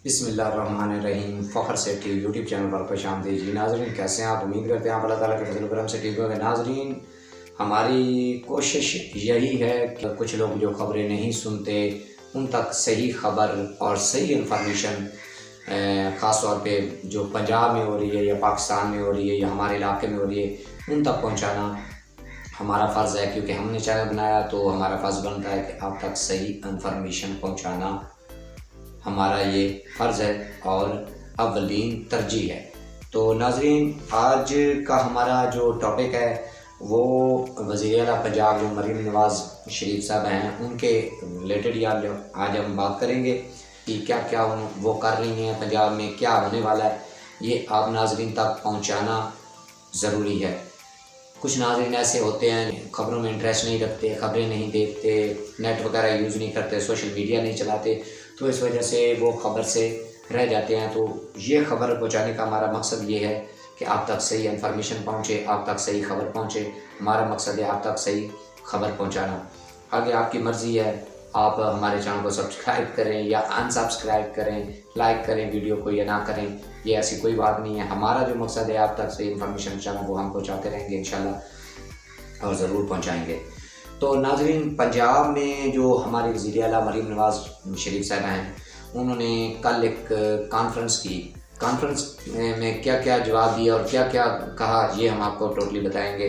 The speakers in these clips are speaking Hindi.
बिस्मिल्लाहिर्रहमानिर्रहीम। फ़ख्र सेठी यूट्यूब चैनल पर खुश आमदीद। जी नाज़रीन, कैसे हैं आप? उम्मीद करते हैं आप अल्लाह ताला के फज़ल करम से ठीक होंगे। नाज़रीन, हमारी कोशिश यही है कि कुछ लोग जो ख़बरें नहीं सुनते उन तक सही ख़बर और सही इन्फॉर्मेशन ख़ास तौर पे जो पंजाब में हो रही है या पाकिस्तान में हो रही है या हमारे इलाके में हो रही है उन तक पहुँचाना हमारा फ़र्ज़ है, क्योंकि हमने चैनल बनाया तो हमारा फ़र्ज़ बनता है कि आप तक सही इन्फॉर्मेशन पहुँचाना हमारा ये फ़र्ज़ है और अव्वलीन तरजीह है। तो नाज़रीन, आज का हमारा जो टॉपिक है वो वज़ीर-ए-आला पंजाब जो मरीम नवाज़ शरीफ साहब हैं उनके रिलेटेड ही आज हम बात करेंगे कि क्या क्या वो कर रही हैं पंजाब में, क्या होने वाला है, ये आप नाज़रीन तक पहुँचाना ज़रूरी है। कुछ नाज़रीन ऐसे होते हैं ख़बरों में इंटरेस्ट नहीं रखते, ख़बरें नहीं देखते, नेट वगैरह यूज़ नहीं करते, सोशल मीडिया नहीं चलाते, तो इस वजह से वो ख़बर से रह जाते हैं। तो ये ख़बर पहुंचाने का हमारा मकसद ये है कि आप तक सही इन्फॉर्मेशन पहुंचे, आप तक सही ख़बर पहुंचे। हमारा मकसद है आप तक सही ख़बर पहुंचाना। आगे आपकी मर्ज़ी है, आप हमारे चैनल को सब्सक्राइब करें या अनसब्सक्राइब करें, लाइक करें वीडियो को या ना करें, ये ऐसी कोई बात नहीं है। हमारा जो मकसद है आप तक सही इन्फॉर्मेशन पहुंचाना, वो हम पहुंचाते रहेंगे इंशाल्लाह और ज़रूर पहुंचाएंगे। तो नाज़रीन, पंजाब में जो हमारे वज़ीर-ए-आला मरीम नवाज़ शरीफ साहब हैं उन्होंने कल एक कॉन्फ्रेंस में क्या क्या जवाब दिया और क्या क्या कहा, ये हम आपको टोटली बताएंगे।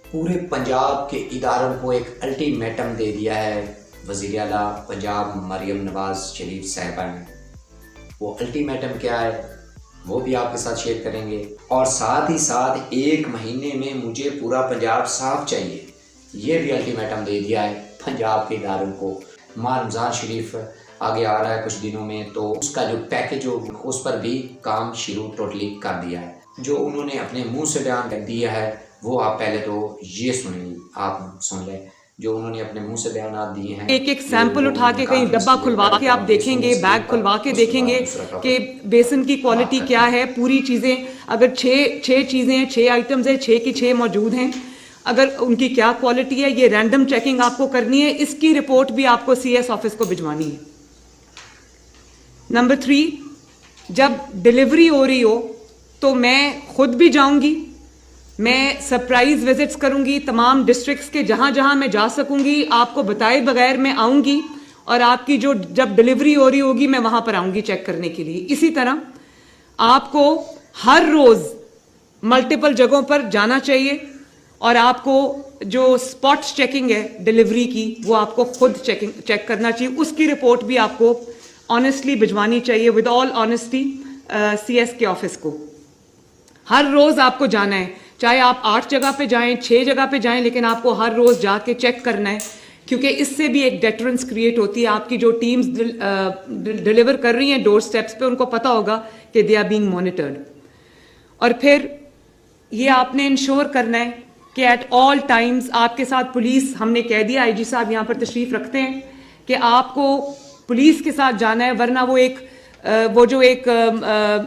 पूरे पंजाब के इदारों को एक अल्टीमेटम दे दिया है वज़ीर-ए-आला पंजाब मरीम नवाज़ शरीफ साहबा ने। वो अल्टीमेटम क्या है वो भी आपके साथ शेयर करेंगे, और साथ ही साथ 1 महीने में मुझे पूरा पंजाब साफ चाहिए, ये भी अल्टीमेटम दे दिया है पंजाब के इदारों को। माह रमज़ान शरीफ आगे आ रहा है कुछ दिनों में, तो उसका जो पैकेज हो उस पर भी काम शुरू टोटली कर दिया है। जो उन्होंने अपने मुंह से बयान दिया है वो आप पहले तो ये सुनिए, आप सुन लें जो उन्होंने अपने मुंह से बयान दिए हैं। एक एक सैंपल उठा के कहीं डब्बा खुलवा के आप देखेंगे, बैग खुलवा के देखेंगे कि बेसन की क्वालिटी क्या है। पूरी चीज़ें अगर छः चीज़ें हैं, 6 आइटम्स हैं, 6 की 6 मौजूद हैं, अगर उनकी क्या क्वालिटी है, ये रैंडम चेकिंग आपको करनी है। इसकी रिपोर्ट भी आपको CS ऑफिस को भिजवानी है। नंबर 3, जब डिलीवरी हो रही हो तो मैं खुद भी जाऊंगी, मैं सरप्राइज विजिट्स करूंगी तमाम डिस्ट्रिक्ट्स के, जहां जहां मैं जा सकूंगी आपको बताए बगैर मैं आऊंगी, और आपकी जो जब डिलीवरी हो रही होगी मैं वहां पर आऊंगी चेक करने के लिए। इसी तरह आपको हर रोज मल्टीपल जगहों पर जाना चाहिए, और आपको जो स्पॉट चेकिंग है डिलीवरी की वो आपको खुद चेक करना चाहिए। उसकी रिपोर्ट भी आपको ऑनेस्टली भिजवानी चाहिए, विद ऑल ऑनेस्टी, CS के ऑफिस को। हर रोज आपको जाना है, चाहे आप 8 जगह पे जाएं, 6 जगह पे जाएं, लेकिन आपको हर रोज जाके चेक करना है, क्योंकि इससे भी एक डेटरेंस क्रिएट होती है। आपकी जो टीम्स डिलीवर कर रही हैं डोर स्टेप्स पे, उनको पता होगा कि दे आर बीइंग मॉनिटर्ड। और फिर ये आपने इंश्योर करना है कि एट ऑल टाइम्स आपके साथ पुलिस, हमने कह दिया IG साहब यहाँ पर तशरीफ रखते हैं, कि आपको पुलिस के साथ जाना है, वरना वो जो एक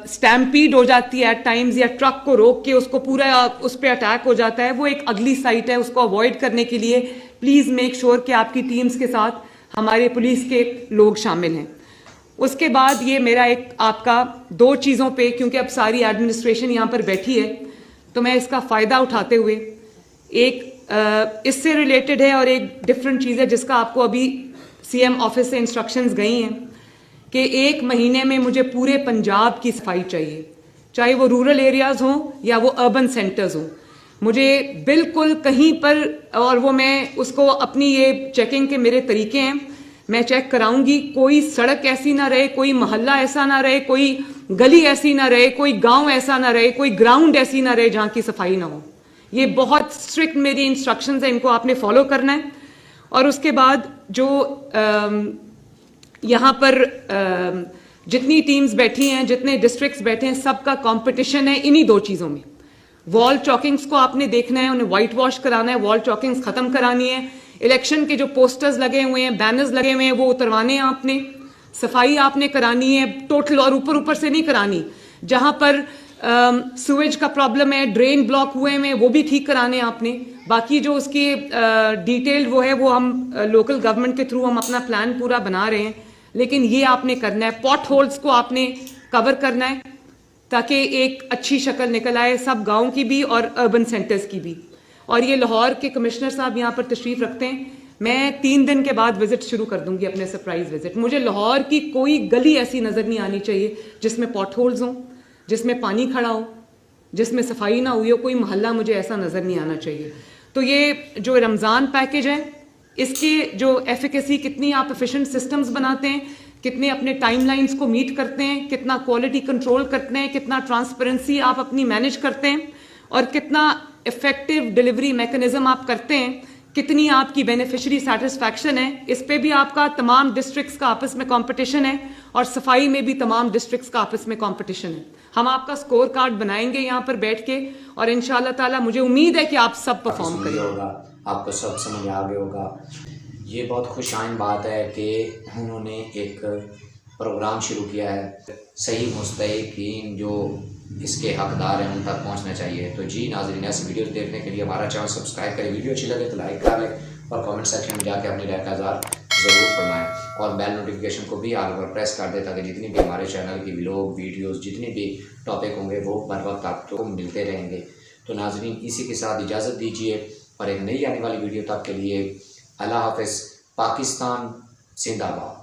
स्टैम्पीड हो जाती है एट टाइम्स, या ट्रक को रोक के उसको पूरा उस पर अटैक हो जाता है, वो एक अगली साइट है। उसको अवॉइड करने के लिए प्लीज मेक श्योर कि आपकी टीम्स के साथ हमारे पुलिस के लोग शामिल हैं। उसके बाद ये मेरा एक आपका 2 चीज़ों पे, क्योंकि अब सारी एडमिनिस्ट्रेशन यहाँ पर बैठी है, तो मैं इसका फ़ायदा उठाते हुए एक इससे रिलेटेड है और एक डिफरेंट चीज़ है जिसका आपको अभी CM ऑफिस से इंस्ट्रक्शंस गई हैं कि 1 महीने में मुझे पूरे पंजाब की सफाई चाहिए, चाहे वो रूरल एरियाज हों या वो अर्बन सेंटर्स हों। मुझे बिल्कुल कहीं पर, और वो मैं उसको अपनी ये चेकिंग के मेरे तरीके हैं, मैं चेक कराऊंगी, कोई सड़क ऐसी ना रहे, कोई मोहल्ला ऐसा ना रहे, कोई गली ऐसी ना रहे, कोई गांव ऐसा ना रहे, कोई ग्राउंड ऐसी ना रहे जहां की सफाई ना हो। ये बहुत स्ट्रिक्ट मेरी इंस्ट्रक्शंस है, इनको आपने फॉलो करना है। और उसके बाद जो यहाँ पर जितनी टीम्स बैठी हैं, जितने डिस्ट्रिक्ट्स बैठे हैं, सबका कंपटीशन है इन्हीं 2 चीज़ों में। वॉल चॉकिंग्स को आपने देखना है, उन्हें वाइट वॉश कराना है, वॉल चॉकिंग्स खत्म करानी है। इलेक्शन के जो पोस्टर्स लगे हुए हैं, बैनर्स लगे हुए हैं, वो उतरवाने हैं आपने। सफाई आपने करानी है टोटल, और ऊपर से नहीं करानी। जहां पर सुएज का प्रॉब्लम है, ड्रेन ब्लॉक हुए हैं, वो भी ठीक कराने हैं आपने। बाकी जो उसकी डिटेल्ड वो है, वो हम लोकल गवर्नमेंट के थ्रू हम अपना प्लान पूरा बना रहे हैं। लेकिन ये आपने करना है, पॉट होल्स को आपने कवर करना है ताकि एक अच्छी शक्ल निकल आए सब गाँव की भी और अर्बन सेंटर्स की भी। और ये लाहौर के कमिश्नर साहब यहाँ पर तशरीफ़ रखते हैं, मैं 3 दिन के बाद विजिट शुरू कर दूंगी, अपने सरप्राइज विजिट। मुझे लाहौर की कोई गली ऐसी नज़र नहीं आनी चाहिए जिसमें पॉट होल्स हों, जिसमें पानी खड़ा हो, जिसमें सफाई ना हुई हो, कोई मोहल्ला मुझे ऐसा नज़र नहीं आना चाहिए। तो ये जो रमज़ान पैकेज है, इसके जो एफिकेसी, कितनी आप एफिशिएंट सिस्टम्स बनाते हैं, कितने अपने टाइमलाइंस को मीट करते हैं, कितना क्वालिटी कंट्रोल करते हैं, कितना ट्रांसपेरेंसी आप अपनी मैनेज करते हैं और कितना इफेक्टिव डिलीवरी मैकेनिज्म आप करते हैं, कितनी आपकी बेनिफिशियरी सेटिस्फैक्शन है, इस पे भी आपका तमाम डिस्ट्रिक्ट्स का आपस में कंपटीशन है और सफाई में भी तमाम डिस्ट्रिक्ट्स का आपस में कंपटीशन है। हम आपका स्कोर कार्ड बनाएंगे यहाँ पर बैठ के और इंशाल्लाह ताला मुझे उम्मीद है कि आप सब परफॉर्म करेंगे। होगा, आपको सब समझ आ गया होगा। ये बहुत खुशाइन बात है कि उन्होंने एक प्रोग्राम शुरू किया है, सही मुस्तहिकीन जो इसके हकदार हैं उन तक पहुंचना चाहिए। तो जी नाज़रीन, ऐसी वीडियोस देखने के लिए हमारा चैनल सब्सक्राइब करें, वीडियो अच्छी लगे तो लाइक कर लें और कमेंट सेक्शन में जाके अपनी राय का इज़हार ज़रूर फरमाएं और बेल नोटिफिकेशन को भी आल पर प्रेस कर दें ताकि जितनी भी हमारे चैनल की व्लॉग वीडियोज़ जितने भी टॉपिक होंगे वो बर वक्त आपको मिलते रहेंगे। तो नाज़रीन, इसी के साथ इजाज़त दीजिए और एक नई आने वाली वीडियो तक के लिए अल्लाह हाफ़िज़। पाकिस्तान जिंदाबाद।